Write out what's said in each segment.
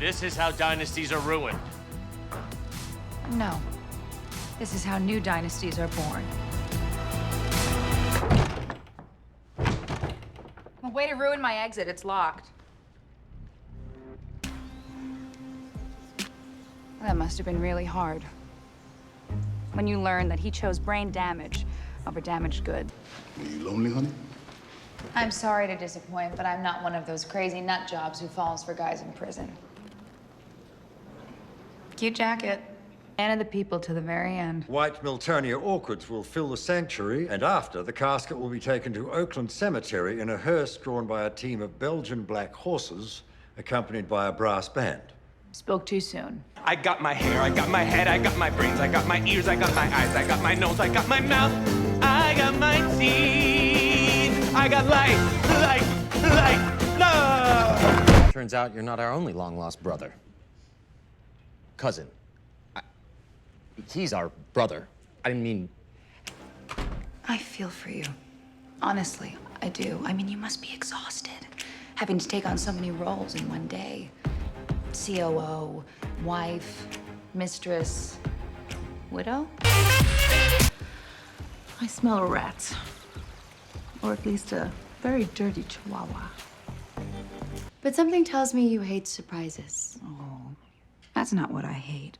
This is how dynasties are ruined. No. This is how new dynasties are born. Well, way to ruin my exit. It's locked. That must have been really hard. When you learn that he chose brain damage over damaged goods. Are you lonely, honey? I'm sorry to disappoint, but I'm not one of those crazy nut jobs who falls for guys in prison. Cute jacket. And the people to the very end. White Miltonia orchids will fill the sanctuary, and after, the casket will be taken to Oakland Cemetery in a hearse drawn by a team of Belgian black horses, accompanied by a brass band. Spoke too soon. I got my hair, I got my head, I got my brains, I got my ears, I got my eyes, I got my nose, I got my mouth, I got my teeth, I got light, no! Turns out you're not our only long-lost brother. Cousin. He's our brother. I didn't mean... I feel for you. Honestly, I do. I mean, you must be exhausted. Having to take on so many roles in one day. COO, wife, mistress, widow? I smell rats. Or at least a very dirty chihuahua. But something tells me you hate surprises. Oh, that's not what I hate.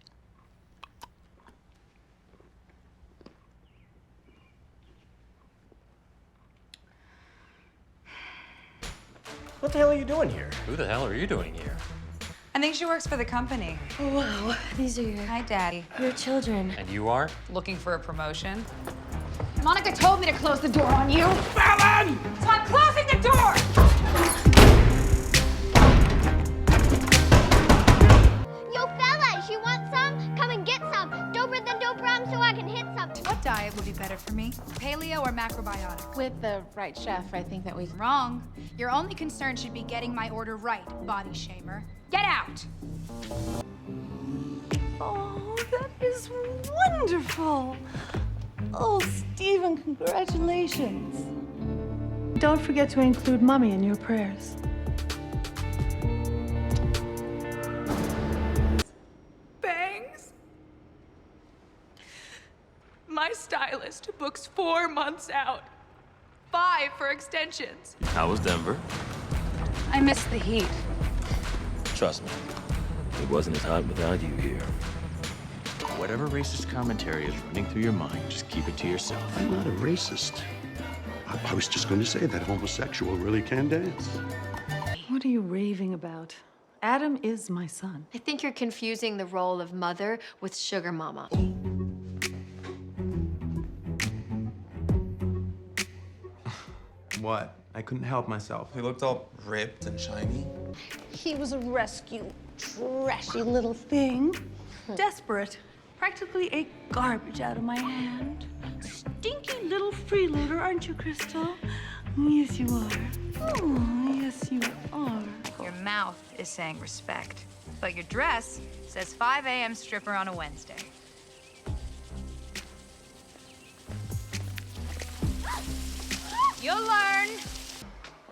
What the hell are you doing here? Who the hell are you doing here? I think she works for the company. Oh, wow. These are Hi, Daddy. your children. And you are? Looking for a promotion? Monica told me to close the door on you. Fallon! So I'm closing the door! Yo, fellas, you want some? Come and get some. Doper than dope rum so I can hit some. What diet would be better for me? Paleo or macrobiotic? With the right chef, I think that we... Wrong. Your only concern should be getting my order right, body shamer. Get out! Oh, that is wonderful. Oh, Stephen, congratulations. Don't forget to include Mommy in your prayers. Bangs? My stylist books 4 months out. 5 for extensions. How was Denver? I miss the heat. Trust me, it wasn't as hot without you here. Whatever racist commentary is running through your mind, just keep it to yourself. I'm not a racist. I was just going to say that homosexual really can dance. What are you raving about? Adam is my son. I think you're confusing the role of mother with sugar mama. What? I couldn't help myself. He looked all ripped and shiny. He was a rescue, trashy little thing. Desperate. Practically ate garbage out of my hand. Stinky little freeloader, aren't you, Crystal? Yes, you are. Oh, yes, you are. Your mouth is saying respect, but your dress says 5 a.m. stripper on a Wednesday. You'll learn.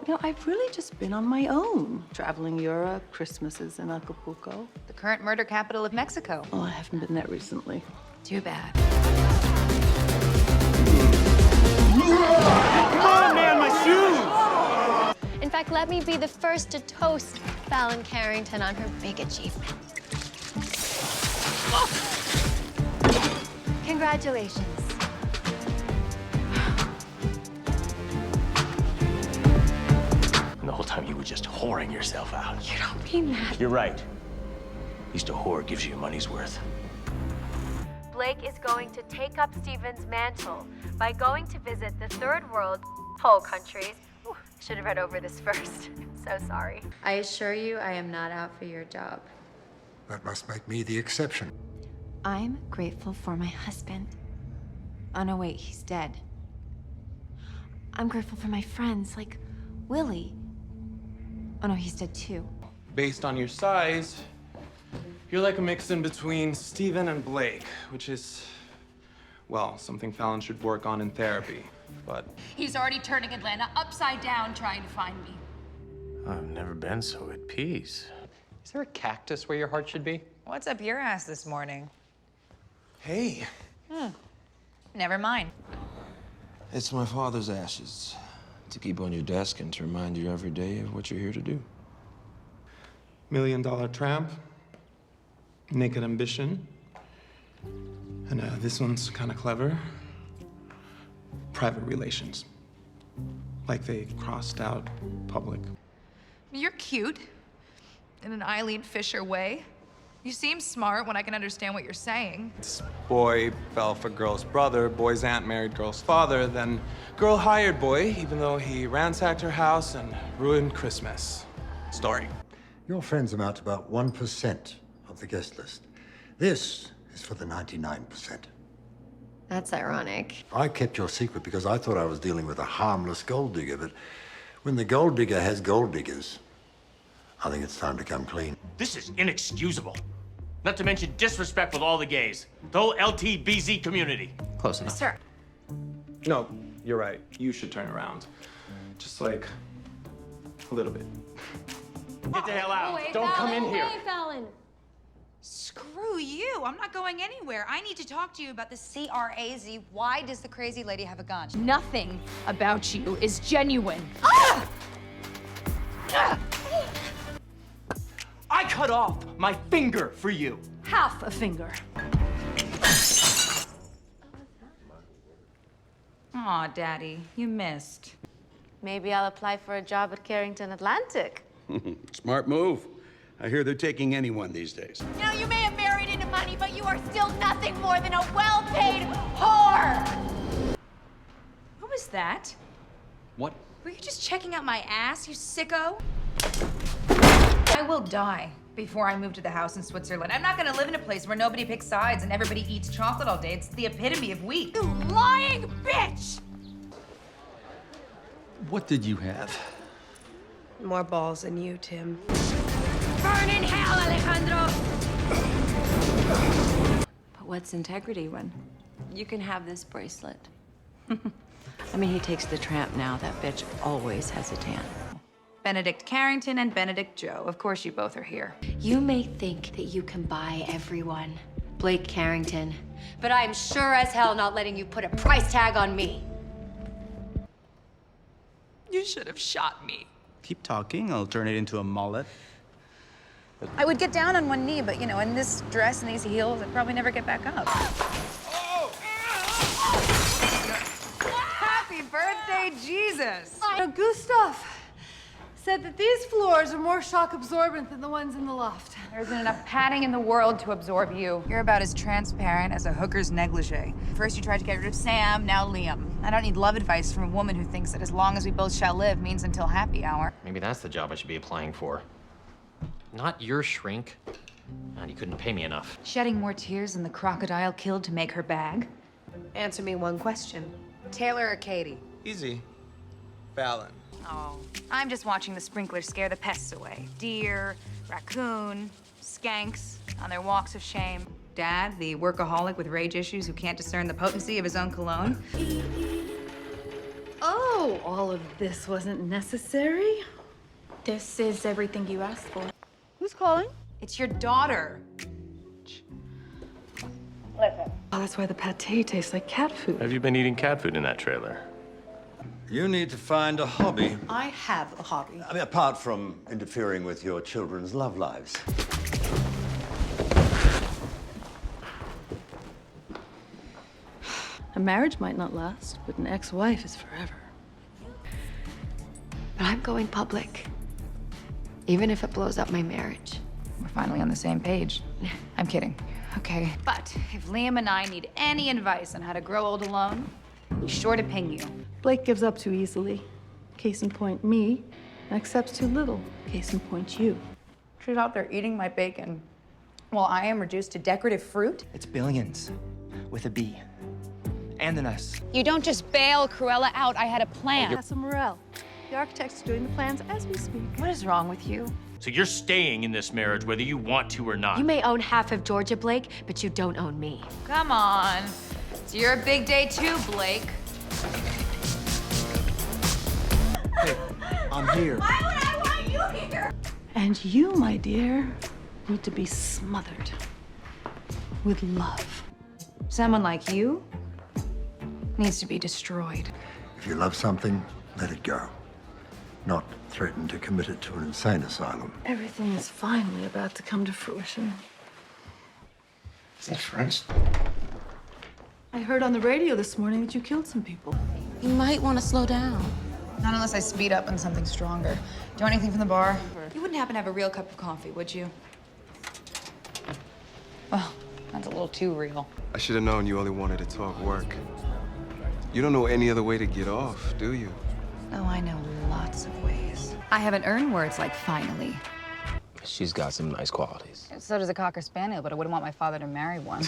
You know, I've really just been on my own. Traveling Europe, Christmases in Acapulco. The current murder capital of Mexico. Oh, I haven't been there recently. Too bad. Come on, man, my shoes! In fact, let me be the first to toast Fallon Carrington on her big achievement. Congratulations. And the whole time you were just whoring yourself out. You don't mean that. You're right. At least a whore gives you your money's worth. Blake is going to take up Stephen's mantle by going to visit the third world whole countries. Ooh, should have read over this first. So sorry. I assure you, I am not out for your job. That must make me the exception. I'm grateful for my husband. Oh, no, wait, he's dead. I'm grateful for my friends, like Willie. Oh, no, he's dead too. Based on your size, you're like a mix in between Stephen and Blake, which is, well, something Fallon should work on in therapy, but... He's already turning Atlanta upside down trying to find me. I've never been so at peace. Is there a cactus where your heart should be? What's up your ass this morning? Hey. Never mind. It's my father's ashes to keep on your desk and to remind you every day of what you're here to do. $1 Million Tramp, Naked Ambition, and this one's kind of clever. Private Relations. Like they crossed out public. You're cute in an Eileen Fisher way. You seem smart when I can understand what you're saying. This boy fell for girl's brother, boy's aunt married girl's father, then girl hired boy, even though he ransacked her house and ruined Christmas. Story. Your friends amount to about 1% of the guest list. This is for the 99%. That's ironic. I kept your secret because I thought I was dealing with a harmless gold digger, but when the gold digger has gold diggers, I think it's time to come clean. This is inexcusable. Not to mention disrespectful to all the gays. The whole LTBZ community. Close enough. Sir. No, you're right. You should turn around. Just like a little bit. Get the hell out. Wait, Don't come in here. Hey, Fallon. Screw you. I'm not going anywhere. I need to talk to you about the CRAZ. Why does the crazy lady have a gun? Nothing about you is genuine. I cut off my finger for you. Half a finger. Aw, Daddy, you missed. Maybe I'll apply for a job at Carrington Atlantic. Smart move. I hear they're taking anyone these days. You know, you may have married into money, but you are still nothing more than a well-paid whore! What was that? What? Were you just checking out my ass, you sicko? I will die before I move to the house in Switzerland. I'm not gonna live in a place where nobody picks sides and everybody eats chocolate all day. It's the epitome of weak. You lying bitch! What did you have? More balls than you, Tim. Burn in hell, Alejandro! But what's integrity when you can have this bracelet? I mean, he takes the tramp now. That bitch always has a tan. Benedict Carrington and Benedict Joe. Of course you both are here. You may think that you can buy everyone, Blake Carrington, but I'm sure as hell not letting you put a price tag on me. You should have shot me. Keep talking, I'll turn it into a mullet. I would get down on one knee, but you know, in this dress and these heels, I'd probably never get back up. Happy birthday, Jesus! Gustav said that these floors are more shock absorbent than the ones in the loft. There isn't enough padding in the world to absorb you. You're about as transparent as a hooker's negligee. First you tried to get rid of Sam, now Liam. I don't need love advice from a woman who thinks that as long as we both shall live means until happy hour. Maybe that's the job I should be applying for. Not your shrink. God, you couldn't pay me enough. Shedding more tears than the crocodile killed to make her bag. Answer me one question. Taylor or Katie? Easy. Fallon. Oh, I'm just watching the sprinklers scare the pests away. Deer, raccoon, skanks on their walks of shame. Dad, the workaholic with rage issues who can't discern the potency of his own cologne. Oh, all of this wasn't necessary. This is everything you asked for. Who's calling? It's your daughter. Oh, that's why the pate tastes like cat food. Have you been eating cat food in that trailer? You need to find a hobby. I have a hobby. I mean, apart from interfering with your children's love lives. A marriage might not last, but an ex-wife is forever. But I'm going public. Even if it blows up my marriage. We're finally on the same page. I'm kidding. Okay, but if Liam and I need any advice on how to grow old alone, be sure to ping you. Blake gives up too easily. Case in point, me. And accepts too little. Case in point, you. She's out there eating my bacon while I am reduced to decorative fruit. It's billions, with a B. And an S. You don't just bail Cruella out. I had a plan. Casa Morel. The architect's doing the plans as we speak. What is wrong with you? So you're staying in this marriage whether you want to or not. You may own half of Georgia, Blake, but you don't own me. Come on. It's your big day too, Blake. Hey, I'm here. Why would I want you here? And you, my dear, need to be smothered with love. Someone like you needs to be destroyed. If you love something, let it go. Not threaten to commit it to an insane asylum. Everything is finally about to come to fruition. Is that French? I heard on the radio this morning that you killed some people. You might want to slow down. Not unless I speed up on something stronger. Do you want anything from the bar? You wouldn't happen to have a real cup of coffee, would you? Oh, that's a little too real. I should have known you only wanted to talk work. You don't know any other way to get off, do you? Oh, I know lots of ways. I haven't earned words like finally. She's got some nice qualities. So does a Cocker Spaniel, but I wouldn't want my father to marry one.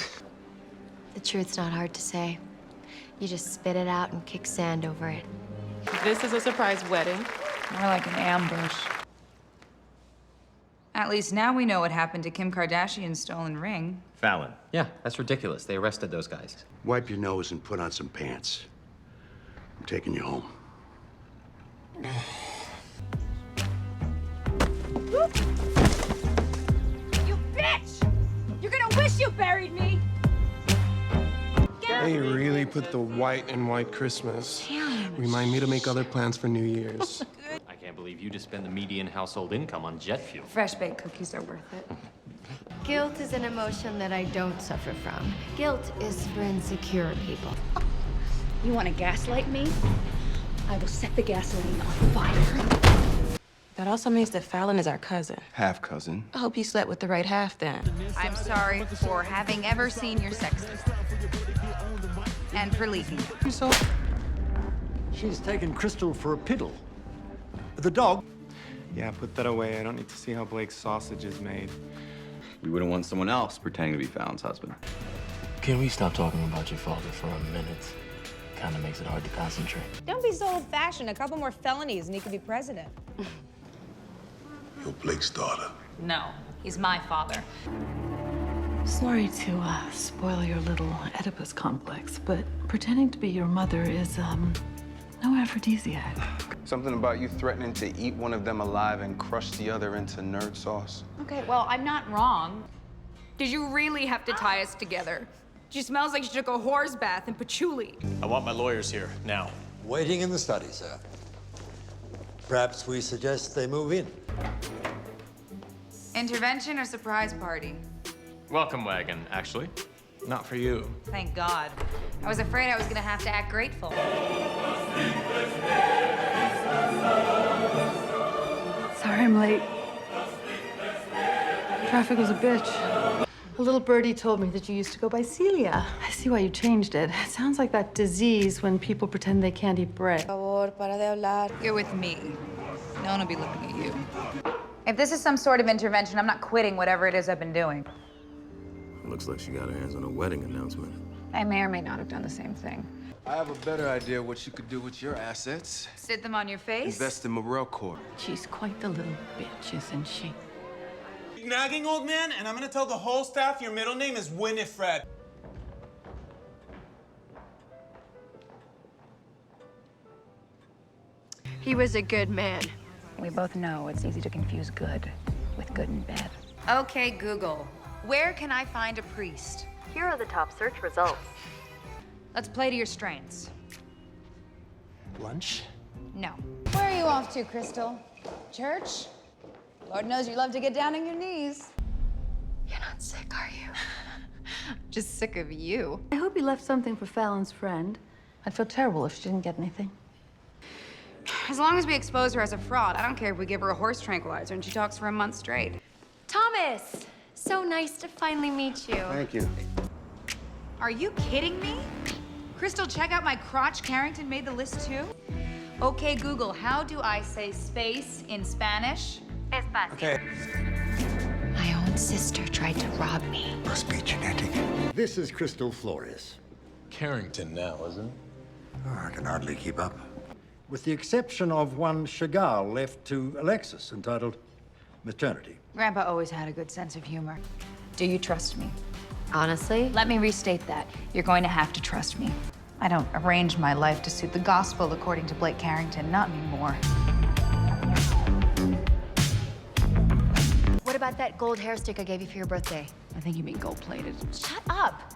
The truth's not hard to say. You just spit it out and kick sand over it. This is a surprise wedding. More like an ambush. At least now we know what happened to Kim Kardashian's stolen ring. Fallon. Yeah, that's ridiculous. They arrested those guys. Wipe your nose and put on some pants. I'm taking you home. You bitch! You're gonna wish you buried me! They really put the white in White Christmas. Remind me to make other plans for New Year's. I can't believe you just spend the median household income on jet fuel. Fresh baked cookies are worth it. Guilt is an emotion that I don't suffer from. Guilt is for insecure people. You want to gaslight me? I will set the gasoline on fire. That also means that Fallon is our cousin. Half cousin. I hope he slept with the right half then. I'm sorry for having ever seen your sex tape. And for leaking it. So, she's taken Crystal for a piddle. The dog? Yeah, put that away. I don't need to see how Blake's sausage is made. We wouldn't want someone else pretending to be Fallon's husband. Can we stop talking about your father for a minute? Kind of makes it hard to concentrate. Don't be so old-fashioned. A couple more felonies and he could be president. You're Blake's daughter. No, he's my father. Sorry to spoil your little Oedipus complex, but pretending to be your mother is, no aphrodisiac. Something about you threatening to eat one of them alive and crush the other into nerd sauce. Okay, well, I'm not wrong. Did you really have to tie us together? She smells like she took a horse bath in patchouli. I want my lawyers here, now. Waiting in the study, sir. Perhaps we suggest they move in. Intervention or surprise party? Welcome wagon, actually. Not for you. Thank God. I was afraid I was gonna have to act grateful. Sorry I'm late. Traffic was a bitch. A little birdie told me that you used to go by Celia. I see why you changed it. It sounds like that disease when people pretend they can't eat bread. You're with me. No one will be looking at you. If this is some sort of intervention, I'm not quitting whatever it is I've been doing. Looks like she got her hands on a wedding announcement. I may or may not have done the same thing. I have a better idea what you could do with your assets. Sit them on your face? Invest in Morel Corp. She's quite the little bitch, isn't she? You nagging, old man? And I'm gonna tell the whole staff your middle name is Winifred. He was a good man. We both know it's easy to confuse good with good and bad. Okay, Google. Where can I find a priest? Here are the top search results. Let's play to your strengths. Lunch? No. Where are you off to, Crystal? Church? Lord knows you love to get down on your knees. You're not sick, are you? Just sick of you. I hope you left something for Fallon's friend. I'd feel terrible if she didn't get anything. As long as we expose her as a fraud, I don't care if we give her a horse tranquilizer and she talks for a month straight. Thomas! So nice to finally meet you. Thank you. Are you kidding me? Crystal, check out my crotch. Carrington made the list too. Okay, Google, how do I say space in Spanish? Espacio. Okay. My own sister tried to rob me. Must be genetic. This is Crystal Flores. Carrington now, isn't it? Oh, I can hardly keep up. With the exception of one Chagall left to Alexis, entitled Maternity. Grandpa always had a good sense of humor. Do you trust me? Honestly? Let me restate that. You're going to have to trust me. I don't arrange my life to suit the gospel according to Blake Carrington, not anymore. got that gold hair stick I gave you for your birthday? I think you mean gold-plated. Shut up!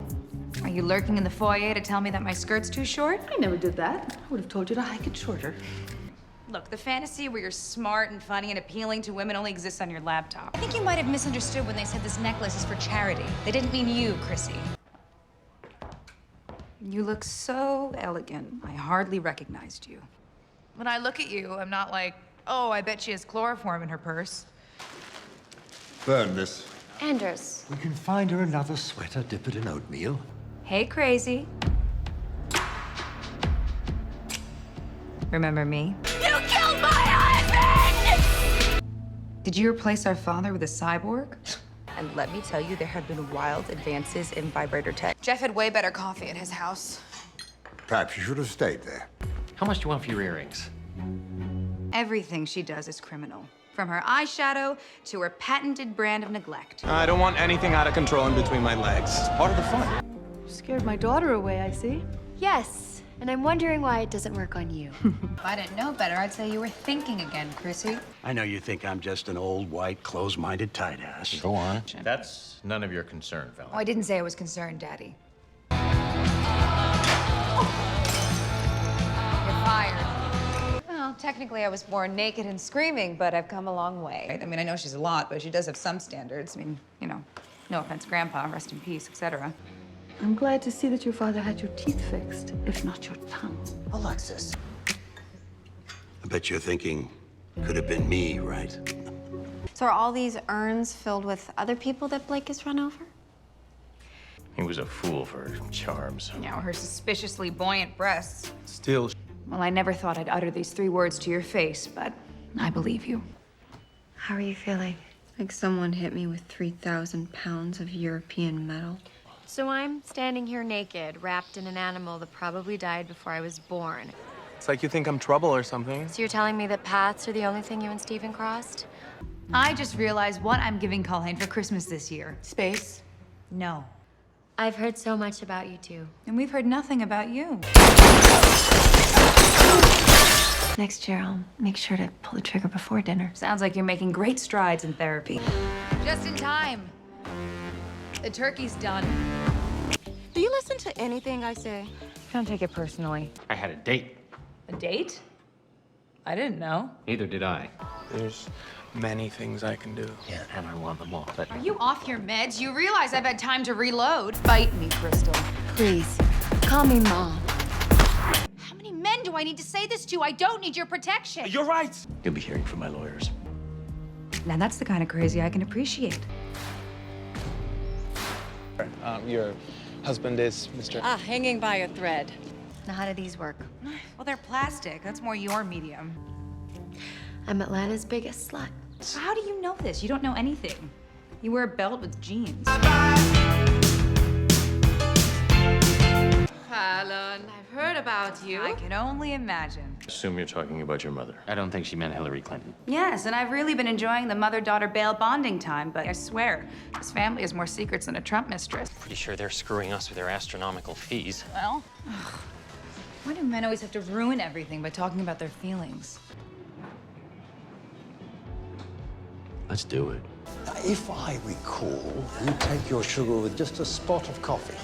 Are you lurking in the foyer to tell me that my skirt's too short? I never did that. I would have told you to hike it shorter. Look, the fantasy where you're smart and funny and appealing to women only exists on your laptop. I think you might have misunderstood when they said this necklace is for charity. They didn't mean you, Chrissy. You look so elegant. I hardly recognized you. When I look at you, I'm not like, oh, I bet she has chloroform in her purse. Burn this. Anders. We can find her another sweater, dip it in oatmeal. Hey, crazy. Remember me? You killed my husband! Did you replace our father with a cyborg? And let me tell you, there have been wild advances in vibrator tech. Jeff had way better coffee at his house. Perhaps you should have stayed there. How much do you want for your earrings? Everything she does is criminal. From her eyeshadow to her patented brand of neglect. I don't want anything out of control in between my legs. It's part of the fun. Scared my daughter away, I see. Yes, and I'm wondering why it doesn't work on you. If I didn't know better, I'd say you were thinking again, Chrissy. I know you think I'm just an old, white, close-minded tight ass. Go on. That's none of your concern, Oh, fella. I didn't say I was concerned, Daddy. You're fired. Well, technically I was born naked and screaming, but I've come a long way. I mean, I know she's a lot, but she does have some standards. I mean, you know, no offense, Grandpa, rest in peace, etc. I'm glad to see that your father had your teeth fixed, if not your tongue. Alexis. I bet you're thinking, could have been me, right? So are all these urns filled with other people that Blake has run over? He was a fool for her charms. Now, her suspiciously buoyant breasts. Still. Well, I never thought I'd utter these 3 words to your face, but I believe you. How are you feeling? Like someone hit me with 3,000 pounds of European metal. So I'm standing here naked, wrapped in an animal that probably died before I was born. It's like you think I'm trouble or something. So you're telling me that paths are the only thing you and Stephen crossed? I just realized what I'm giving Colleen for Christmas this year. Space? No. I've heard so much about you two. And we've heard nothing about you. Next year, I'll make sure to pull the trigger before dinner. Sounds like you're making great strides in therapy. Just in time. The turkey's done. Do you listen to anything I say? Don't take it personally. I had a date. A date? I didn't know. Neither did I. There's many things I can do. Yeah, and I want them all, but... Are you off your meds? You realize I've had time to reload. Bite me, Crystal. Please, call me Mom. How many men do I need to say this to? I don't need your protection. You're right. You'll be hearing from my lawyers. Now that's the kind of crazy I can appreciate. Your husband is Mr. Hanging by a thread. Now, how do these work? Well, they're plastic. That's more your medium. I'm Atlanta's biggest slut. So how do you know this? You don't know anything. You wear a belt with jeans. Fallon, I've heard about you. I can only imagine. Assume you're talking about your mother. I don't think she meant Hillary Clinton. Yes, and I've really been enjoying the mother-daughter bail bonding time, but I swear, this family has more secrets than a Trump mistress. Pretty sure they're screwing us with their astronomical fees. Well, why do men always have to ruin everything by talking about their feelings? Let's do it. If I recall, you take your sugar with just a spot of coffee.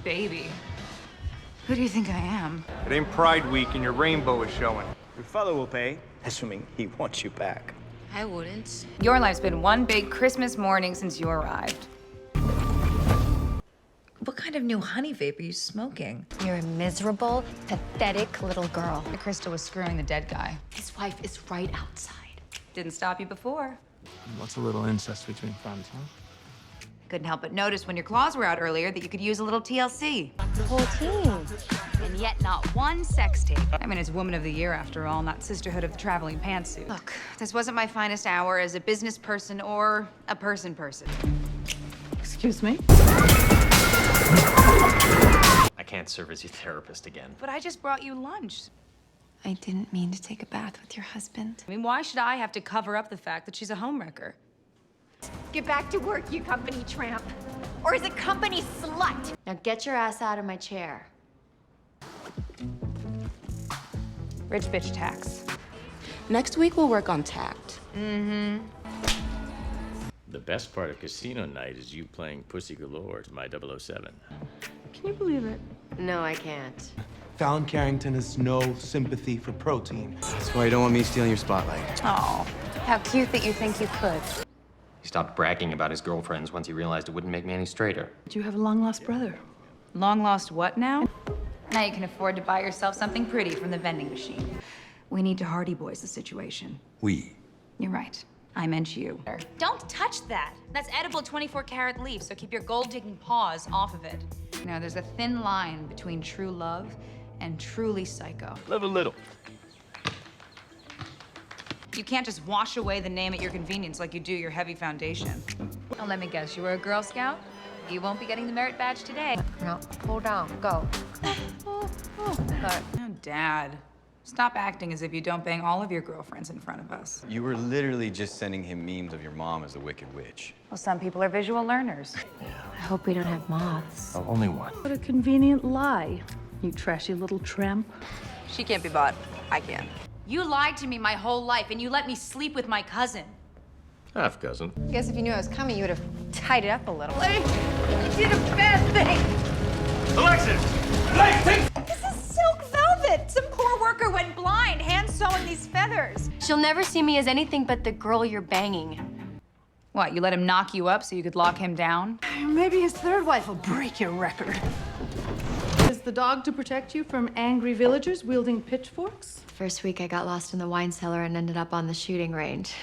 Baby, who do you think I am? It ain't Pride Week and your rainbow is showing. Your father will pay, assuming he wants you back. I wouldn't. Your life's been one big Christmas morning since you arrived. What kind of new honey vape are you smoking? You're a miserable, pathetic little girl. Krista was screwing the dead guy. His wife is right outside. Didn't stop you before. What's a little incest between friends, huh? Couldn't help but notice when your claws were out earlier that you could use a little TLC. The whole team. And yet not one sex tape. I mean, it's Woman of the Year after all, not Sisterhood of the Traveling Pantsuit. Look, this wasn't my finest hour as a business person or a person. Excuse me? I can't serve as your therapist again. But I just brought you lunch. I didn't mean to take a bath with your husband. I mean, why should I have to cover up the fact that she's a homewrecker? Get back to work, you company tramp. Or is it company slut? Now get your ass out of my chair. Rich bitch tax. Next week, we'll work on tact. Mm-hmm. The best part of casino night is you playing Pussy Galore to my 007. Can you believe it? No, I can't. Fallon Carrington has no sympathy for protein. That's why you don't want me stealing your spotlight. Oh, how cute that you think you could. He stopped bragging about his girlfriends once he realized it wouldn't make me any straighter. You have a long-lost brother. Long lost what now? Now you can afford to buy yourself something pretty from the vending machine. We need to Hardy Boys the situation. We. You're right. I meant you. Don't touch that. That's edible 24-karat leaf, so keep your gold-digging paws off of it. You know, there's a thin line between true love and truly psycho. Live a little. You can't just wash away the name at your convenience like you do your heavy foundation. Oh, let me guess, you were a Girl Scout? You won't be getting the merit badge today. No, hold on, go. Oh, Dad. Stop acting as if you don't bang all of your girlfriends in front of us. You were literally just sending him memes of your mom as a wicked witch. Well, some people are visual learners. I hope we don't have moths. Oh, only one. What a convenient lie, you trashy little tramp. She can't be bought. I can. You lied to me my whole life, and you let me sleep with my cousin. Half cousin. I guess if you knew I was coming, you would have tied it up a little. You did a bad thing. Alexis! Blake, take... This is silk velvet. Some poor worker went blind, hand sewing these feathers. She'll never see me as anything but the girl you're banging. What, you let him knock you up so you could lock him down? Maybe his third wife will break your record. Is the dog to protect you from angry villagers wielding pitchforks? First week I got lost in the wine cellar and ended up on the shooting range.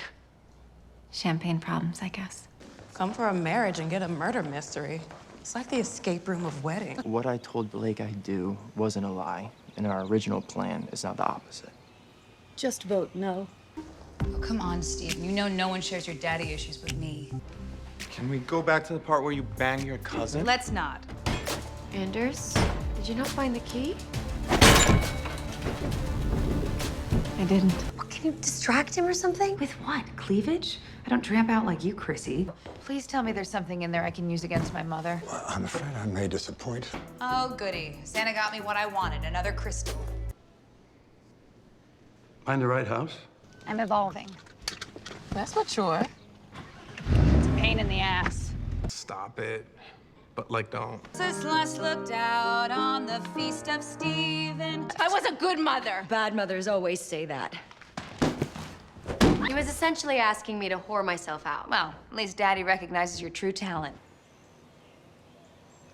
Champagne problems, I guess. Come for a marriage and get a murder mystery. It's like the escape room of wedding. What I told Blake I'd do wasn't a lie, and our original plan is now the opposite. Just vote no. Oh, come on, Steve. You know no one shares your daddy issues with me. Can we go back to the part where you bang your cousin? Let's not. Anders, did you not find the key? I didn't. Can you distract him or something? With what? Cleavage? I don't tramp out like you, Chrissy. Please tell me there's something in there I can use against my mother. Well, I'm afraid I may disappoint. Oh, goody. Santa got me what I wanted, another crystal. Find the right house? I'm evolving. That's mature. It's a pain in the ass. Stop it. But, like, don't. This last looked out on the feast of Stephen. I was a good mother. Bad mothers always say that. He was essentially asking me to whore myself out. Well, at least Daddy recognizes your true talent.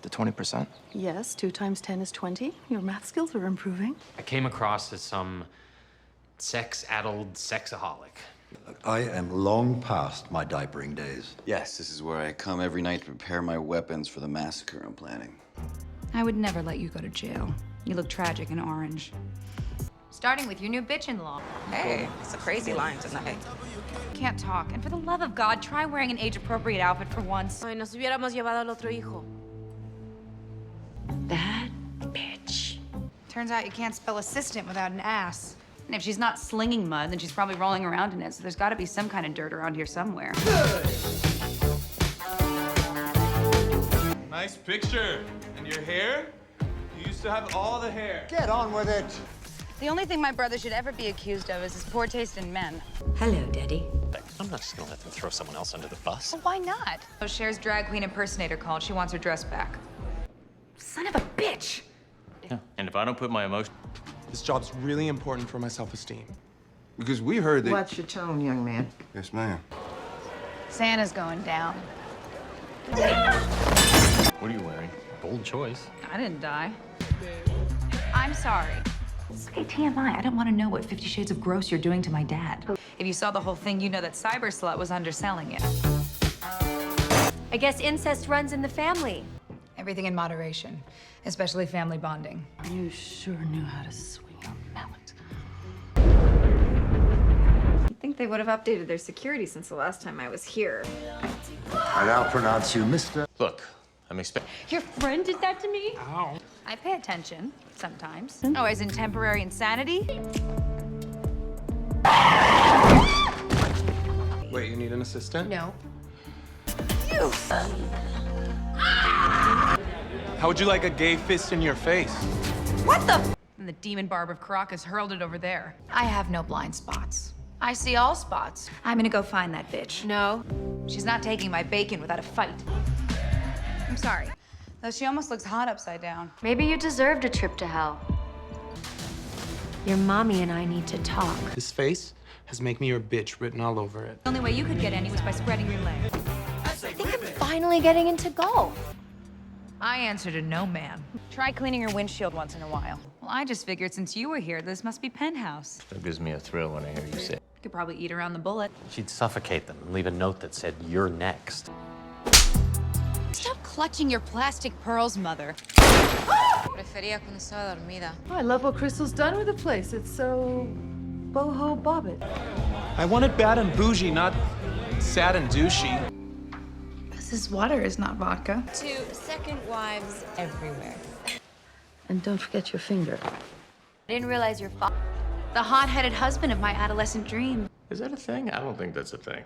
The 20%? Yes, 2 times 10 is 20. Your math skills are improving. I came across as some sex-addled sexaholic. I am long past my diapering days. Yes, this is where I come every night to prepare my weapons for the massacre I'm planning. I would never let you go to jail. You look tragic in orange. Starting with your new bitch-in-law. Hey, it's a crazy line tonight. Can't talk. And for the love of God, try wearing an age-appropriate outfit for once. Ay, nos hubiéramos llevado al otro hijo. Bad bitch. Turns out you can't spell assistant without an ass. And if she's not slinging mud, then she's probably rolling around in it, so there's gotta be some kind of dirt around here somewhere. Nice picture. And your hair? You used to have all the hair. Get on with it. The only thing my brother should ever be accused of is his poor taste in men. Hello, Daddy. I'm not just gonna let them throw someone else under the bus. Well, why not? So Cher's drag queen impersonator called. She wants her dress back. Son of a bitch! Yeah. And if I don't put my emotion... This job's really important for my self-esteem. Because we heard that... Watch your tone, young man. Yes, ma'am. Santa's going down. What are you wearing? Bold choice. I didn't die. I'm sorry. Hey, TMI, I don't want to know what 50 Shades of Gross you're doing to my dad. If you saw the whole thing, you know that Cyber Slut was underselling it. I guess incest runs in the family. Everything in moderation, especially family bonding. You sure knew how to swing a mallet. I think they would have updated their security since the last time I was here. I now pronounce you Mr. Look, I'm expecting... Your friend did that to me? Ow. I pay attention, sometimes. Oh, as in temporary insanity? Wait, you need an assistant? No. You! How would you like a gay fist in your face? What the? And the demon barb of Caracas hurled it over there. I have no blind spots. I see all spots. I'm gonna go find that bitch. No. She's not taking my bacon without a fight. I'm sorry, though she almost looks hot upside down. Maybe you deserved a trip to hell. Your mommy and I need to talk. This face has "Make Me Your Bitch" written all over it. The only way you could get any was by spreading your legs. I think I'm finally getting into golf. I answer to no man. Try cleaning your windshield once in a while. Well, I just figured since you were here, this must be penthouse. Still gives me a thrill when I hear you say. Could probably eat around the bullet. She'd suffocate them and leave a note that said, "You're next." Stop clutching your plastic pearls, mother. Prefería cuando estaba dormida. Oh, I love what Crystal's done with the place. It's so boho bobbit. I want it bad and bougie, not sad and douchey. This is water, is not vodka. To second wives everywhere. And don't forget your finger. I didn't realize your father. The hot-headed husband of my adolescent dream. Is that a thing? I don't think that's a thing.